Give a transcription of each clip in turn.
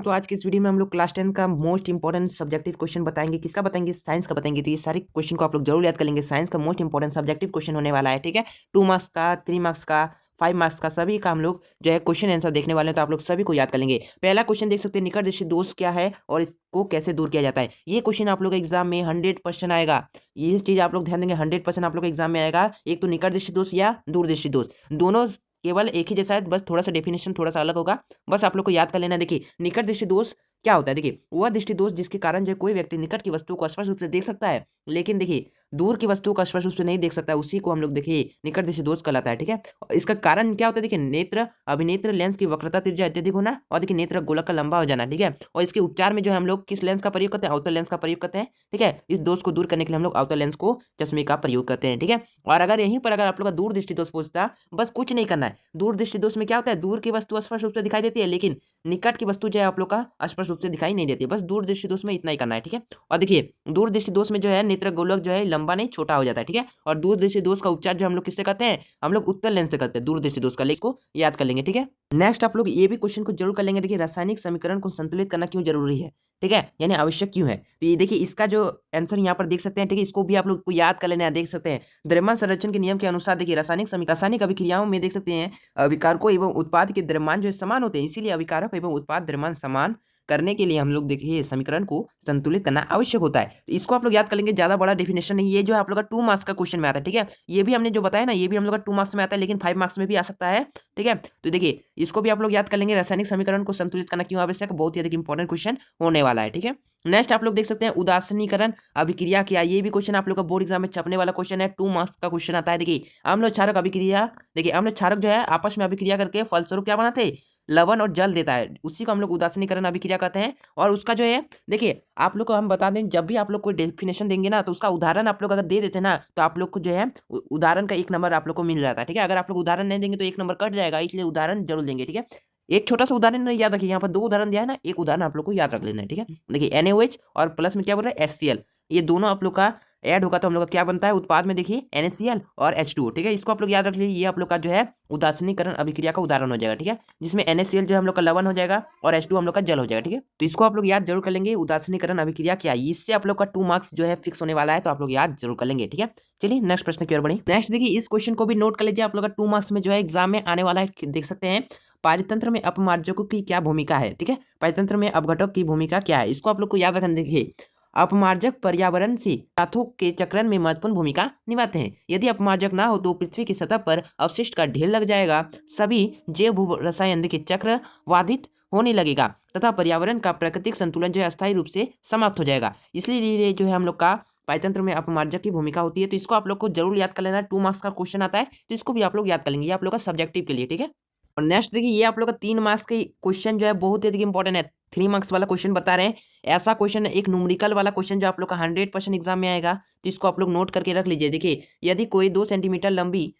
तो आज की इस वीडियो में हम लोग क्लास 10 का मोस्ट इंपॉर्टेंट सब्जेक्टिव क्वेश्चन बताएंगे। किसका बताएंगे? साइंस का बताएंगे। तो ये सारे क्वेश्चन को आप लोग जरूर याद कर लेंगे। साइंस का मोस्ट इंपॉर्टेंट सब्जेक्टिव क्वेश्चन होने वाला है, ठीक है। 2 मार्क्स का, 3 मार्क्स का, 5 मार्क्स का, सभी का हम लोग जो है क्वेश्चन आंसर देखने वाले हैं। तो आप लोग सभी को याद कर लेंगे। पहला क्वेश्चन देख सकते हैं, निकट दृष्टि दोष क्या है और इसको कैसे दूर किया जाता है। ये क्वेश्चन आप लोग एग्जाम में 100% आएगा। ये चीज आप लोग ध्यान देंगे, 100% आप लोग एग्जाम में आएगा। एक तो निकट दृष्टि दोष या दूर दृष्टि दोष, दोनों केवल एक ही जैसा है, बस थोड़ा सा डेफिनेशन थोड़ा सा अलग होगा। बस आप लोग को याद कर लेना। देखिए, निकट दृष्टि दोष क्या होता है? देखिए, वह दृष्टि दोष जिसके कारण जो कोई व्यक्ति निकट की वस्तु को स्पष्ट रूप से देख सकता है, लेकिन देखिए दूर की वस्तु को स्पष्ट रूप से नहीं देख सकता है, उसी को हम लोग देखिए निकट दृष्टि दोष कहलाता है, ठीक है। इसका कारण क्या होता है? देखिए, नेत्र अभिनेत्र लेंस की वक्रता त्रिज्या अत्यधिक होना और देखिए नेत्र गोलक का लंबा हो जाना, ठीक है। और इसके उपचार में जो है हम लोग किस लेंस का प्रयोग करते हैं? अवतल लेंस का प्रयोग करते हैं, ठीक है। इस दोष को दूर करने के लिए हम लोग अवतल लेंस को चश्मे का प्रयोग करते हैं, ठीक है। और अगर यहीं पर अगर आप लोग का दूर दृष्टि दोष पूछता, बस कुछ नहीं करना है। दूर दृष्टि दोष में क्या होता है? दूर की वस्तु स्पष्ट रूप से दिखाई देती है, लेकिन निकट की वस्तु जो है आप लोग का स्पष्ट रूप से दिखाई नहीं देती है। बस दूर दृष्टि दोष में इतना ही करना है, ठीक है। और देखिए, दूर दृष्टि दोष में जो है नेत्र गोलक जो है लंबा नहीं छोटा हो जाता है, ठीक है। और दूर दृष्टि दोष का उपचार जो हम लोग किससे करते हैं? हम लोग उत्तल लेंस से करते हैं दूर दृष्टि दोष का। इसको याद कर लेंगे, ठीक है। नेक्स्ट आप लोग ये भी क्वेश्चन को जरूर कर लेंगे। देखिए, रासायनिक समीकरण को संतुलित करना क्यों जरूरी है, ठीक है, यानी आवश्यक क्यों है। तो ये देखिए, इसका जो आंसर यहाँ पर देख सकते हैं, ठीक है। इसको भी आप लोग को याद कर लेना है। देख सकते हैं, द्रव्यमान संरक्षण के नियम के अनुसार देखिए रासायनिक अभिक्रियाओं में देख सकते हैं अभिकारकों एवं उत्पाद के द्रव्यमान जो है समान होते हैं, इसीलिए अभिकारक एवं उत्पाद द्रव्यमान समान करने के लिए हम लोग देखिए समीकरण को संतुलित करना आवश्यक होता है। तो इसको आप लोग याद कर लेंगे, ज्यादा बड़ा डेफिनेशन नहीं। ये जो है आप लोग का 2 मार्क्स का क्वेश्चन में आता है, ठीक है। ये भी हमने जो बताया ना, ये भी हम लोग का 2 मार्क्स में आता है, लेकिन 5 मार्क्स में भी आ सकता है, ठीक है। तो देखिए, इसको भी आप लोग याद कर लेंगे। रासायनिक समीकरण को संतुलित करना क्यों आवश्यक, बहुत ही अधिक इंपॉर्टेंट क्वेश्चन होने वाला है, ठीक है। नेक्स्ट आप लोग देख सकते हैं, उदासीनीकरण अभिक्रिया क्या। ये भी क्वेश्चन आप लोग का बोर्ड एग्जाम में छपने वाला क्वेश्चन है। 2 मार्क्स का क्वेश्चन आता है। देखिए, अम्ल और क्षारक अभिक्रिया, देखिए अम्ल क्षारक जो है आपस में अभिक्रिया करके फलस्वरूप क्या बनाते हैं? लवण और जल देता है, उसी को हम लोग उदासीनीकरण अभिक्रिया कहते हैं। और उसका जो है, देखिए आप लोग को हम बता दें, जब भी आप लोग कोई डेफिनेशन देंगे ना, तो उसका उदाहरण आप लोग अगर दे देते ना, तो आप लोग को जो है उदाहरण का 1 नंबर आप लोग को मिल जाता है, ठीक है। अगर आप लोग उदाहरण नहीं देंगे तो 1 नंबर कट जाएगा, इसलिए उदाहरण जरूर देंगे, ठीक है। एक छोटा सा उदाहरण याद रखिए, यहाँ पर 2 उदाहरण दिया है ना, एक उदाहरण आप लोग को याद रख लेना है, ठीक है। देखिए, NaOH और प्लस में क्या बोल रहा है? HCl, ये दोनों आप लोग का ऐड होगा तो हम लोग का क्या बनता है उत्पाद में? देखिए NaCl और H2O, ठीक है। इसको आप लोग याद रख लीजिए, ये आप लोग का जो है उदासीनीकरण अभिक्रिया का उदाहरण हो जाएगा, ठीक है। जिसमें NaCl जो है हम लोग का लवण हो जाएगा और H2O हम लोग का जल हो जाएगा, ठीक है। तो इसको आप लोग याद जरूर कर लेंगे, उदासीनीकरण अभिक्रिया क्या है। इससे आप लोग का 2 मार्क्स जो है फिक्स होने वाला है, तो आप लोग याद जरूर कर लेंगे, ठीक है। चलिए नेक्स्ट प्रश्न की ओर बढ़े। नेक्स्ट देखिए, इस क्वेश्चन को भी नोट कर लीजिए, आप लोग का 2 मार्क्स में जो है एग्जाम में आने वाला है। देख सकते हैं, पारितंत्र में अपमार्जकों की क्या भूमिका है, ठीक है। पारितंत्र में अपघटक की भूमिका क्या है, इसको आप लोग को याद रखना। देखिए, अपमार्जक पर्यावरण से पदार्थों के चक्रण में महत्वपूर्ण भूमिका निभाते हैं। यदि अपमार्जक ना हो तो पृथ्वी की सतह पर अवशिष्ट का ढेर लग जाएगा, सभी जैव भू रसायन के चक्र बाधित होने लगेगा तथा पर्यावरण का प्राकृतिक संतुलन जो है अस्थायी रूप से समाप्त हो जाएगा। इसलिए जो है हम लोग का पारितंत्र में अपमार्जक की भूमिका होती है। तो इसको आप लोग को जरूर याद कर लेना। 2 मार्क्स का क्वेश्चन आता है, तो इसको भी आप लोग याद कर लेंगे, ये आप लोग का सब्जेक्टिव के लिए, ठीक है। और नेक्स्ट देखिए, ये आप लोग का 3 मार्क्स के क्वेश्चन जो है बहुत ही अधिक इंपॉर्टेंट है। 3 मार्क्स वाला क्वेश्चन बता रहे हैं, ऐसा क्वेश्चन है, एक न्यूमेरिकल वाला क्वेश्चन जो आप लोग का 100% एग्जाम में आएगा। तो इसको आप लोग नोट करके रख लीजिए। देखिए, यदि कोई 2 सेंटीमीटर लंबी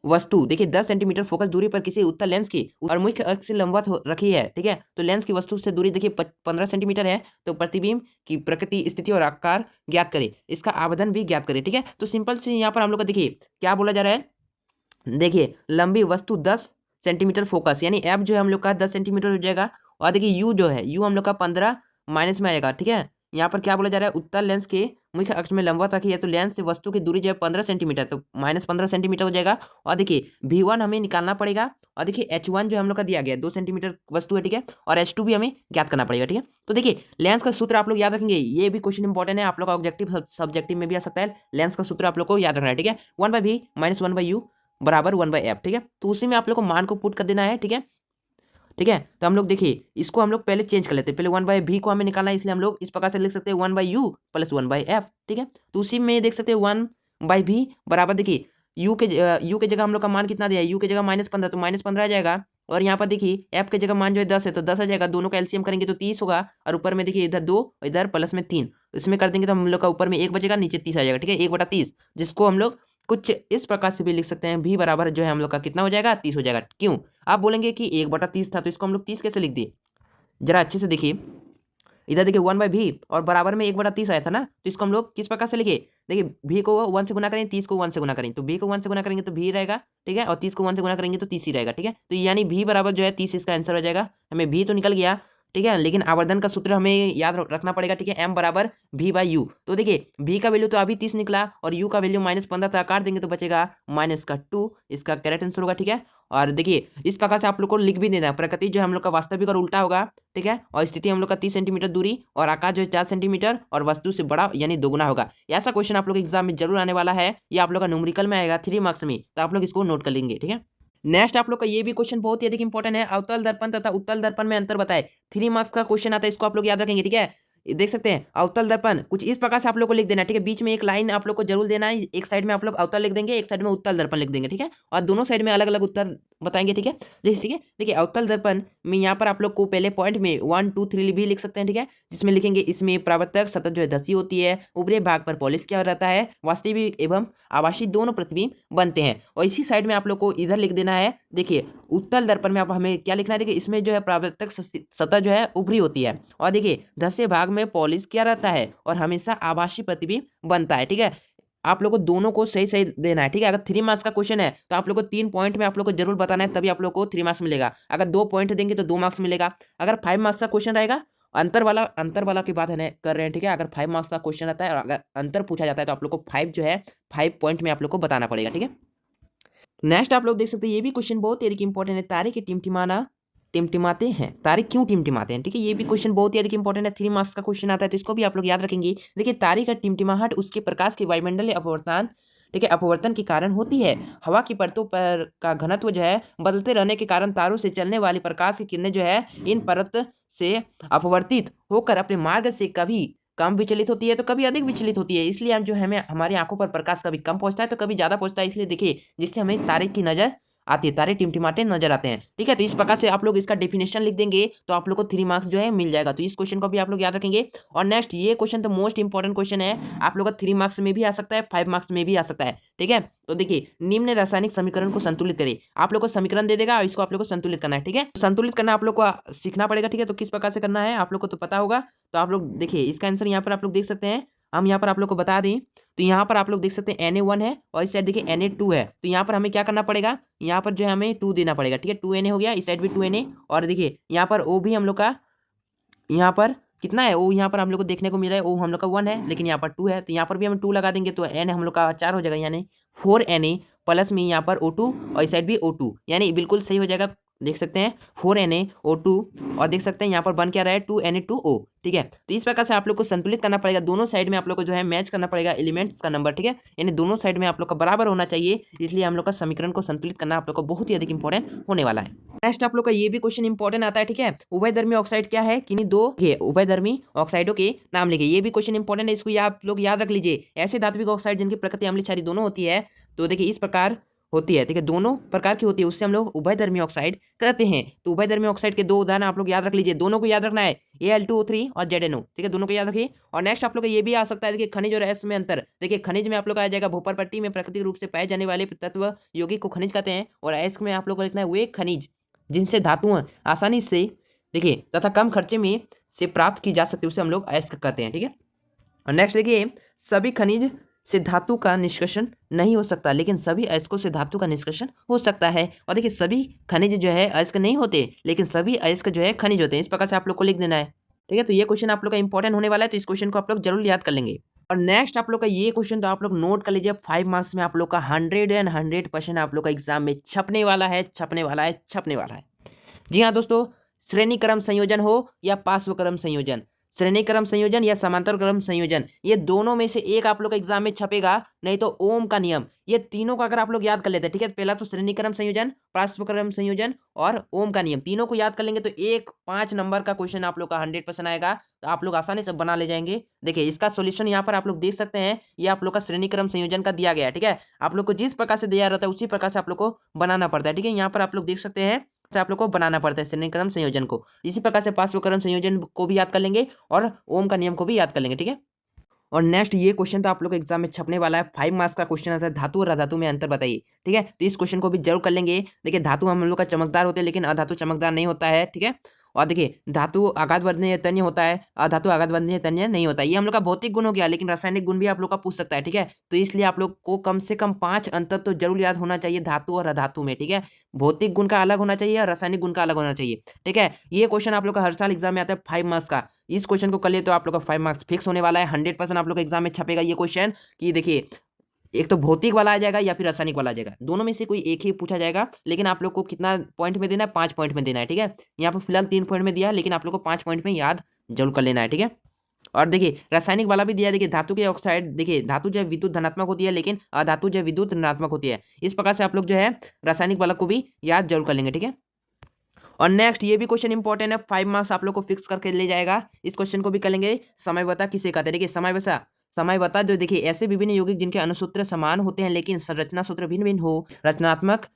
वस्तु देखिए 10 सेंटीमीटर फोकस दूरी पर किसी उत्तल लेंस की और मुख्य अक्ष से लंबवत रखी है, ठीक है। तो लेंस की वस्तु से दूरी देखिए 15 सेंटीमीटर है। तो प्रतिबिंब की प्रकृति, स्थिति और आकार ज्ञात करें, इसका आवेदन भी ज्ञात करें, ठीक है। तो सिंपल से यहाँ पर हम लोग का देखिए क्या बोला जा रहा है। देखिए, लंबी वस्तु 10 सेंटीमीटर फोकस, यानी एफ जो है हम लोग का 10 सेंटीमीटर हो जाएगा। और देखिए यू जो है, यू हम लोग का 15 माइनस में आएगा, ठीक है। यहाँ पर क्या बोला जा रहा है, उत्तल लेंस के मुख्य अक्ष में लंबवत रखी है, तो लेंस से वस्तु की दूरी जो है 15 सेंटीमीटर, तो -15 सेंटीमीटर हो जाएगा। और देखिए V1 हमें निकालना पड़ेगा। और देखिए H1 जो हम लोग का दिया गया 2 सेंटीमीटर वस्तु है, ठीक है। और H2 भी हमें ज्ञात करना पड़ेगा, ठीक है। तो देखिए, लेंस का सूत्र आप लोग याद रखेंगे, ये भी क्वेश्चन इंपॉर्टेंट है, आप लोग का ऑब्जेक्टिव सब्जेक्टिव में भी आ सकता है। लेंस का सूत्र आप लोग को याद रखना है, ठीक है। 1/V - 1/U बराबर 1/f, ठीक है। तो उसी में आप लोग को मान को पुट कर देना है, ठीक है। ठीक है, तो हम लोग देखिए इसको हम लोग पहले चेंज कर लेते हैं। पहले 1/v को हमें निकालना है, इसलिए हम लोग इस प्रकार से लिख सकते हैं 1/u + 1/f, ठीक है। तो उसी में देख सकते हैं 1/v बराबर देखिए u के जगह हम लोग का मान कितना दिया है, u की जगह -15, तो -15 आ जाएगा। और यहाँ पर देखिए f की जगह मान जो है 10 है, तो 10 आ जाएगा। दोनों का एलसीएम करेंगे तो 30 होगा। और ऊपर में देखिए इधर 2, इधर प्लस में 3, इसमें कर देंगे तो हम लोग का ऊपर में 1 बचेगा, नीचे 30 आ जाएगा, ठीक है। 1/30, जिसको हम लोग कुछ इस प्रकार से भी लिख सकते हैं, v बराबर जो है हम लोग का कितना हो जाएगा, 30 हो जाएगा। क्यों? आप बोलेंगे कि 1/30 था, तो इसको हम लोग 30 कैसे लिख दिए? जरा अच्छे से देखिए, इधर देखिए 1/v और बराबर में 1/30 आया था ना, तो इसको हम लोग किस प्रकार से लिखे? देखिए v को 1 से गुना करें, 30 को 1 से गुना करें, तो v को 1 से गुना करेंगे तो v रहेगा, ठीक है। और 30 को 1 से गुना करेंगे तो 30 ही रहेगा, ठीक है। तो यानी v बराबर जो है 30 इसका आंसर हो जाएगा। हमें v तो निकल गया, ठीक है, लेकिन आवर्धन का सूत्र हमें याद रखना पड़ेगा, ठीक है, m बराबर v बाई यू। तो देखिए v का वैल्यू तो अभी 30 निकला और u का वैल्यू -15 था, काट देंगे तो बचेगा -2, इसका करेक्ट आंसर होगा, ठीक है। और देखिए इस प्रकार से आप लोग को लिख भी देना है, प्रकृति जो है हम लोग का वास्तविक और उल्टा होगा, ठीक है, और स्थिति हम लोग का 30 सेंटीमीटर दूरी और आकाश जो है 4 सेंटीमीटर और वस्तु से बड़ा यानी दोगुना होगा। ऐसा क्वेश्चन आप लोग एग्जाम में जरूर आने वाला है, ये आप लोग का न्यूमेरिकल में आएगा 3 मार्क्स में, तो आप लोग इसको नोट कर लेंगे, ठीक है। नेक्स्ट आप लोग का ये भी क्वेश्चन बहुत ही अधिक इंपॉर्टेंट है, अवतल दर्पण तथा उत्तल दर्पण में अंतर बताए। 3 मार्क्स का क्वेश्चन आता है, इसको आप लोग याद रखेंगे, ठीक है। ये देख सकते हैं अवतल दर्पण कुछ इस प्रकार से आप लोग को लिख देना है, ठीक है, बीच में एक लाइन आप लोग को जरूर देना है, एक साइड में आप लोग अवतल लिख देंगे, एक साइड में उत्तल दर्पण लिख देंगे, ठीक है, और दोनों साइड में अलग अलग उत्तर बताएंगे, ठीक है। जैसे ठीक है, देखिए अवतल दर्पण में यहाँ पर आप लोग को पहले पॉइंट में 1 2 3 भी लिख सकते हैं, ठीक है, जिसमें लिखेंगे इसमें परावर्तक सतह जो है धसी होती है, ऊपरी भाग पर पॉलिश किया रहता है, वास्तविक एवं आभासी दोनों प्रतिबिंब बनते हैं। और इसी साइड में आप लोग को इधर लिख देना है, देखिए उत्तल दर्पण में आप हमें क्या लिखना है, देखिए इसमें जो है परावर्तक सतह जो है ऊपरी होती है, और देखिए धसे भाग में पॉलिश किया रहता है और हमेशा आभासी प्रतिबिंब बनता है, ठीक है। आप लोग को दोनों को सही सही देना है, ठीक है। अगर 3 मार्क्स का क्वेश्चन है तो आप लोग को 3 पॉइंट में आप लोग को जरूर बताना है, तभी आप लोग को 3 मार्क्स मिलेगा। अगर 2 पॉइंट देंगे तो 2 मार्क्स मिलेगा। अगर 5 मार्क्स का क्वेश्चन रहेगा, अंतर वाला की बात है कर रहे हैं, ठीक है। अगर 5 मार्क्स का क्वेश्चन आता है और अगर अंतर पूछा जाता है तो आप लोग को 5 जो है 5 पॉइंट में आप लोग को बताना पड़ेगा, ठीक है। नेक्स्ट आप लोग देख सकते हैं, ये भी क्वेश्चन बहुत ही इंपॉर्टेंट है, तारे के टिमटिमाना टिमटिमाते हैं, तारे क्यों टिमटिमाते हैं, ठीक है। ये भी क्वेश्चन बहुत ही अधिक इंपॉर्टेंट है, 3 मार्क्स का क्वेश्चन आता है, तो इसको भी आप लोग याद रखेंगे। देखिए तारे का टिमटिमाहट उसके प्रकाश के वायुमंडलीय अपवर्तन, ठीक है, अपवर्तन के कारण होती है। हवा की परतों पर का घनत्व जो है बदलते रहने के कारण तारों से चलने वाली प्रकाश की किरणें जो है इन परत से अपवर्तित होकर अपने मार्ग से कभी कम विचलित होती है तो कभी अधिक विचलित होती है। इसलिए हम जो है हमें हमारी आंखों पर प्रकाश कभी कम पहुंचता है तो कभी ज्यादा पहुंचता है। इसलिए देखिए जिससे हमें तारे की नजर आती है, तारे टिमटिमाते नजर आते हैं, ठीक है। तो इस प्रकार से आप लोग इसका डेफिनेशन लिख देंगे तो आप लोग को 3 मार्क्स जो है मिल जाएगा। तो इस क्वेश्चन को भी आप लोग याद रखेंगे। और नेक्स्ट ये क्वेश्चन तो मोस्ट इंपॉर्टेंट क्वेश्चन है, आप लोग का 3 मार्क्स में भी आ सकता है, 5 मार्क्स में भी आ सकता है, ठीक है। तो देखिए निम्न रासायनिक समीकरण को संतुलित करिए, आप लोग को समीकरण दे देगा और इसको आप लोग को संतुलित करना है, ठीक है। तो संतुलित करना आप लोग को सीखना पड़ेगा, ठीक है। तो किस प्रकार से करना है आप लोग को तो पता होगा। तो आप लोग देखिए इसका आंसर यहाँ पर आप लोग देख सकते हैं, हम यहाँ पर आप लोग को बता दें तो यहाँ पर आप लोग देख सकते हैं Na1 है और इस साइड देखिए Na2 है। तो यहाँ पर हमें क्या करना पड़ेगा, यहाँ पर जो है हमें 2 देना पड़ेगा, ठीक है। 2Na हो गया, इस साइड भी 2Na, और देखिए यहाँ पर O भी हम लोग का यहाँ पर कितना है, O यहाँ पर हम लोग को देखने को मिल रहा है, O हम लोग का 1 है लेकिन यहाँ पर 2 है, तो यहाँ पर भी हम 2 लगा देंगे तो N हम लोग का 4 हो जाएगा, यानी 4Na प्लस में यहाँ पर O2 और इस साइड भी O2, यानी बिल्कुल सही हो जाएगा। देख सकते हैं 4Na O2 और देख सकते हैं यहाँ पर बन क्या रहा है 2Na2O, ठीक है। तो इस प्रकार से आप लोग को संतुलित करना पड़ेगा, दोनों साइड में आप लोग को जो है मैच करना पड़ेगा एलिमेंट्स का नंबर, ठीक है, यानी दोनों साइड में आप लोग का बराबर होना चाहिए। इसलिए हम लोग का समीकरण को संतुलित करना आप लोग को बहुत ही अधिक इंपॉर्टेंट होने वाला है। नेक्स्ट आप लोग का ये भी क्वेश्चन इंपॉर्टेंट आता है, ठीक है। उभयधर्मी ऑक्साइड क्या है, किन्हीं दो उभयधर्मी ऑक्साइडों के नाम लिखिए। ये भी क्वेश्चन इंपॉर्टेंट है, इसको आप लोग याद रख लीजिए। ऐसे धात्विक ऑक्साइड जिनकी प्रकृति अम्लीय क्षारीय दोनों होती है, तो देखिए इस प्रकार होती है, ठीक है, दोनों प्रकार की होती है, उससे हम लोग उभयधर्मी ऑक्साइड कहते हैं। तो उभयधर्मी ऑक्साइड के 2 उदाहरण आप लोग याद रख लीजिए, दोनों को याद रखना है, Al2O3 और ZnO, ठीक है, दोनों को याद रखिए। और नेक्स्ट आप लोग का ये भी आ सकता है, देखिए खनिज और अयस्क में अंतर। देखिए खनिज में आप लोग का आ जाएगा भूपर पट्टी में प्राकृतिक रूप से पाए जाने वाले तत्व यौगिक को खनिज कहते हैं, और अयस्क में आप लोग को लिखना है वे खनिज जिनसे धातुएं आसानी से देखिए तथा कम खर्चे में से प्राप्त की जा सकती है, उसे हम लोग अयस्क कहते हैं, ठीक है। और नेक्स्ट देखिए सभी खनिज से धातु का निष्कर्षण नहीं हो सकता, लेकिन सभी अयस्कों से धातु का निष्कर्षण हो सकता है। और देखिए सभी खनिज जो है अयस्क नहीं होते, लेकिन सभी अयस्क जो है खनिज होते हैं। इस प्रकार से आप लोग को लिख देना है, ठीक है। तो ये क्वेश्चन आप लोग का इंपॉर्टेंट होने वाला है, तो इस क्वेश्चन को आप लोग जरूर याद कर लेंगे। और नेक्स्ट आप लोग का ये क्वेश्चन तो आप लोग नोट कर लीजिए, 5 मार्क्स में आप लोग का 100% आप लोग का एग्जाम में छपने वाला है, छपने वाला है, छपने वाला है। जी हाँ दोस्तों, श्रेणी क्रम संयोजन हो या पार्श्व क्रम संयोजन, श्रेणी क्रम संयोजन या समांतर क्रम संयोजन, ये दोनों में से एक आप लोग का एग्जाम में छपेगा, नहीं तो ओम का नियम, ये तीनों का अगर आप लोग याद कर लेते हैं, ठीक है। पहला तो श्रेणी क्रम संयोजन, पार्श्व क्रम संयोजन और ओम का नियम, तीनों को याद कर लेंगे तो 5 नंबर का क्वेश्चन आप लोग का 100% आएगा, तो आप लोग आसानी से बना ले जाएंगे। देखिए इसका सोल्यूशन यहाँ पर आप लोग देख सकते हैं, ये आप लोग का श्रेणी क्रम संयोजन का दिया गया है, ठीक है। आप लोग को जिस प्रकार से दिया रहता है उसी प्रकार से आप लोग को बनाना पड़ता है, ठीक है। यहाँ पर आप लोग देख सकते हैं से आप लोग को बनाना पड़ता है श्रेणी क्रम संयोजन को। इसी प्रकार से पार्श्व क्रम संयोजन को भी याद कर लेंगे और ओम का नियम को भी याद कर लेंगे, ठीक है। और नेक्स्ट ये क्वेश्चन तो आप लोग एग्जाम में छपने वाला है, 5 मार्क्स का क्वेश्चन आता है, धातु और अधातु में अंतर बताइए, ठीक है। तो इस क्वेश्चन को भी जरूर कर लेंगे। देखिए धातु हम लोग का चमकदार होते हैं, लेकिन अधातु चमकदार नहीं होता है, ठीक है। और देखिए धातु आघात वर्णीय तन्य होता है, अधातु आघात वर्णीय तन्य नहीं होता। ये हम लोग का भौतिक गुण हो गया, लेकिन रासायनिक गुण भी आप लोग का पूछ सकता है, ठीक है। तो इसलिए आप लोग को कम से कम 5 अंतर तो जरूर याद होना चाहिए धातु और अधातु में, ठीक है। भौतिक गुण का अलग होना चाहिए और रासायनिक गुण का अलग होना चाहिए, ठीक है। ये क्वेश्चन आप लोग का हर साल एग्जाम में आता है 5 मार्क्स का। इस क्वेश्चन को कर लिए तो आप लोग का 5 मार्क्स फिक्स होने वाला है। 100% आप लोग एग्जाम में छपेगा ये क्वेश्चन कि देखिए एक तो भौतिक वाला आ जाएगा या फिर रासायनिक वाला आ जाएगा, दोनों में से कोई एक ही पूछा जाएगा। लेकिन आप लोग को कितना पॉइंट में देना है, 5 पॉइंट में देना है, ठीक है। यहाँ पर फिलहाल 3 पॉइंट में दिया, लेकिन आप लोग को 5 पॉइंट में याद जरूर कर लेना है, ठीक है। और देखिए रासायनिक वाला भी दिया है, देखिए धातु के ऑक्साइड, देखिए धातु जो है विद्युत धनात्मक होती है, लेकिन अधातु जो है विद्युत ऋणात्मक होती है। इस प्रकार से आप लोग जो है रासायनिक वाला को भी याद जरूर कर लेंगे, ठीक है। और नेक्स्ट ये भी क्वेश्चन इंपॉर्टेंट है, 5 मार्क्स आप लोग को फिक्स करके ले जाएगा। इस क्वेश्चन को भी कर लेंगे, समयवता किसे कहते हैं। देखिए समयवता जो देखिए ऐसे विभिन्न यौगिक जिनके अनुसूत्र समान होते हैं लेकिन संरचना सूत्र भिन्न भिन्न हो, रचनात्मक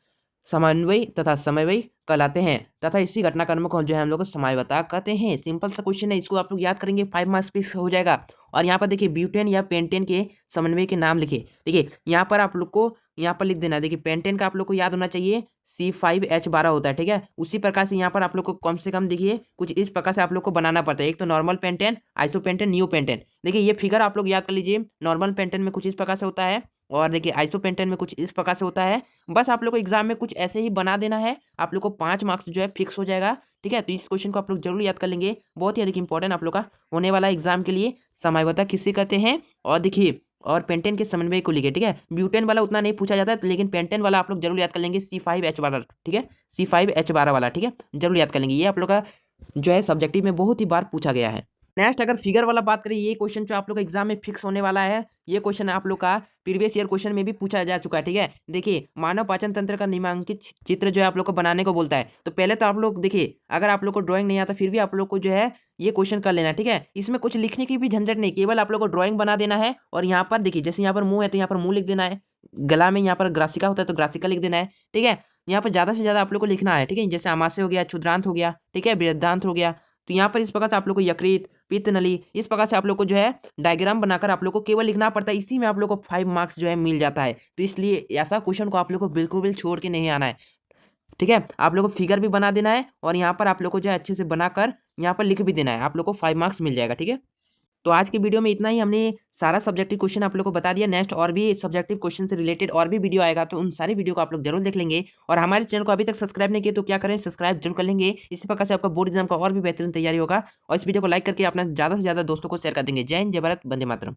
समन्वय तथा समन्वय कहलाते हैं, तथा इसी घटनाक्रम को जो है हम लोग समयवता कहते हैं। सिंपल सा क्वेश्चन है, इसको आप लोग याद करेंगे 5 मार्क्स फिक्स हो जाएगा। और यहाँ पर देखिए ब्यूटेन या पेंटेन के समन्वय के नाम लिखे। देखिए यहाँ पर आप लोग को यहाँ पर लिख देना है, देखिए पेंटेन का आप लोग को याद होना चाहिए C5H12 होता है, ठीक है। उसी प्रकार से यहाँ पर आप लोग को कम से कम देखिए कुछ इस प्रकार से आप लोग को बनाना पड़ता है। एक तो नॉर्मल पेंटेन, आइसोपेंटेन, नियोपेंटेन। देखिए ये फिगर आप लोग याद कर लीजिए, नॉर्मल पेंटेन में कुछ इस प्रकार से होता है और देखिए आइसोपेंटेन में कुछ इस प्रकार से होता है। बस आप लोग को एग्जाम में कुछ ऐसे ही बना देना है, आप लोग को 5 मार्क्स जो है फिक्स हो जाएगा, ठीक है। तो इस क्वेश्चन को आप लोग जरूर याद कर लेंगे, बहुत ही अधिक इंपॉर्टेंट आप लोग का होने वाला एग्जाम के लिए। समयवता किसे कहते हैं, और देखिए और पेंटेन के समन्वय को लिखे, ठीक है। ब्यूटेन वाला उतना नहीं पूछा जाता है, लेकिन पेंटेन वाला आप लोग जरूर याद कर लेंगे, C5H12, ठीक है। C5H12 वाला, ठीक है, जरूर याद कर लेंगे। ये आप लोग का जो है सब्जेक्टिव में बहुत ही बार पूछा गया है। नेक्स्ट अगर फिगर वाला बात करें, ये क्वेश्चन जो आप लोग का एग्जाम में फिक्स होने वाला है। ये क्वेश्चन आप लोग का प्रीवियस ईयर क्वेश्चन में भी पूछा जा चुका है, ठीक है। देखिए मानव पाचन तंत्र का निम्नांकित चित्र जो है आप लोग को बनाने को बोलता है। तो पहले तो आप लोग देखिए, अगर आप लोग को ड्राइंग नहीं आता फिर भी आप लोग को जो है ये क्वेश्चन कर लेना, ठीक है। इसमें कुछ लिखने की भी झंझट नहीं, केवल आप लोग को ड्राइंग बना देना है। और यहाँ पर देखिए जैसे यहाँ पर मुंह है तो यहाँ पर मुंह लिख देना है, गला में यहाँ पर ग्रासिका होता है तो ग्रासिका लिख देना है, ठीक है। यहाँ पर ज्यादा से ज्यादा आप लोग को लिखना है, ठीक है। जैसे आमाशय हो गया, क्षुद्रांत हो गया, ठीक है, बृहदांत हो गया। तो यहाँ पर इस प्रकार से आप लोग को यकृत, पित्त नली, इस प्रकार से आप लोग को जो है डायग्राम बनाकर आप लोग को केवल लिखना पड़ता है। इसी में आप लोग को 5 मार्क्स जो है मिल जाता है। तो इसलिए ऐसा क्वेश्चन को आप लोग को बिल्कुल भी छोड़ के नहीं आना है, ठीक है। आप लोग को फिगर भी बना देना है और यहाँ पर आप लोग को जो है अच्छे से बनाकर यहाँ पर लिख भी देना है, आप लोग को 5 मार्क्स मिल जाएगा, ठीक है। तो आज की वीडियो में इतना ही, हमने सारा सब्जेक्टिव क्वेश्चन आप लोग को बता दिया। नेक्स्ट और भी सब्जेक्टिव क्वेश्चन से रिलेटेड और भी वीडियो आएगा, तो उन सारी वीडियो को आप लोग जरूर देख लेंगे। और हमारे चैनल को अभी तक सब्सक्राइब नहीं किया तो क्या करें, सब्सक्राइब जरूर कर लेंगे। इसी प्रकार से आपका बोर्ड एग्जाम का और भी बेहतरीन तैयारी होगा। और इस वीडियो को लाइक करके अपना ज़्यादा से ज़्यादा दोस्तों को शेयर कर देंगे। जय हिंद, जय भारत, वंदे मातरम।